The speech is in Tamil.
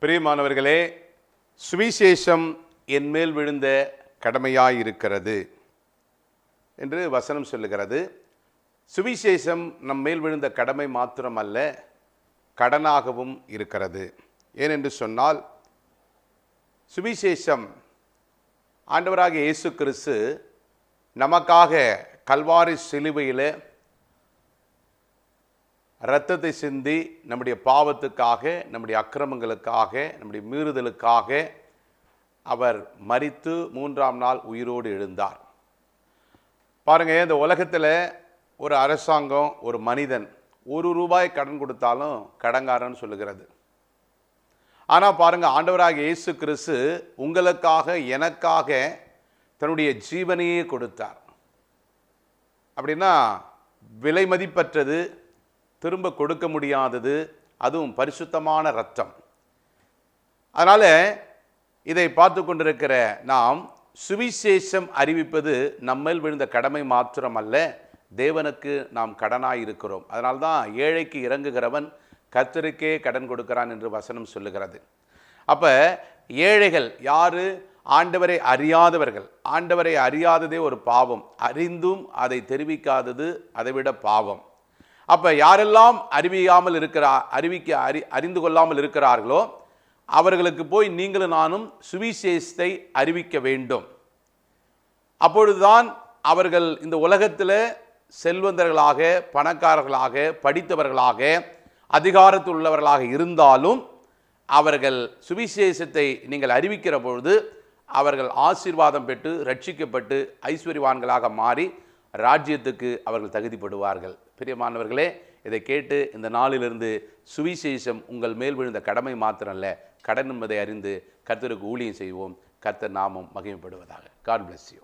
பிரியமானவர்களே, சுவிசேஷம் என் மேல் விழுந்த கடமையாயிருக்கிறது என்று வசனம் சொல்லுகிறது. சுவிசேஷம் நம் மேல் விழுந்த கடமை மாத்திரமல்ல, கடனாகவும் இருக்கிறது. ஏனென்று சொன்னால், சுவிசேஷம் ஆண்டவராகிய இயேசு கிறிஸ்து நமக்காக கல்வாரி சிலுவையில் இரத்தத்தை சிந்தி நம்முடைய பாவத்துக்காக, நம்முடைய அக்கிரமங்களுக்காக, நம்முடைய மீறுதலுக்காக அவர் மரித்து 3ஆம் நாள் உயிரோடு எழுந்தார். பாருங்க, இந்த உலகத்தில் ஒரு அரசாங்கம், ஒரு மனிதன் ₹1 கடன் கொடுத்தாலும் கடன்காரன்னு சொல்லுகிறது. ஆனால் பாருங்க, ஆண்டவராகிய இயேசு கிறிஸ்து உங்களுக்காக, எனக்காக தன்னுடைய ஜீவனையே கொடுத்தார். அப்படின்னா விலை மதிப்பற்றது, திரும்ப கொடுக்க முடியாதது, அதுவும் பரிசுத்தமான இரத்தம். அதனால் இதை பார்த்து கொண்டிருக்கிற நாம் சுவிசேஷம் அறிவிப்பது நம்மேல் விழுந்த கடமை மாத்திரமல்ல, தேவனுக்கு நாம் கடனாயிருக்கிறோம். அதனால்தான் ஏழைக்கு இறங்குகிறவன் கர்த்தருக்கே கடன் கொடுக்கிறான் என்று வசனம் சொல்லுகிறது. அப்போ ஏழைகள் யாரு? ஆண்டவரை அறியாதவர்கள். ஆண்டவரை அறியாததே ஒரு பாவம், அறிந்தும் அதை தெரிவிக்காதது அதைவிட பாவம். அப்போ யாரெல்லாம் அறிந்து கொள்ளாமல் இருக்கிறார்களோ அவர்களுக்கு போய் நீங்களும் நானும் சுவிசேஷத்தை அறிவிக்க வேண்டும். அப்பொழுதுதான் அவர்கள் இந்த உலகத்தில் செல்வந்தர்களாக, பணக்காரர்களாக, படித்தவர்களாக, அதிகாரத்தில் உள்ளவர்களாக இருந்தாலும் அவர்கள் சுவிசேஷத்தை நீங்கள் அறிவிக்கிற பொழுது அவர்கள் ஆசீர்வாதம் பெற்று ரட்சிக்கப்பட்டு ஐஸ்வர்யவான்களாக மாறி ராஜ்யத்துக்கு அவர்கள் தகுதிப்படுவார்கள். பிரியமானவர்களே, இதை கேட்டு இந்த நாளிலிருந்து சுவிசேஷம் உங்கள் மேல் விழுந்த கடமை மாத்திரமல்ல, கடன் என்பதை அறிந்து கர்த்தருக்கு ஊழியம் செய்வோம். கர்த்தர் நாமம் மகிமைப்படுவதாக. God bless you.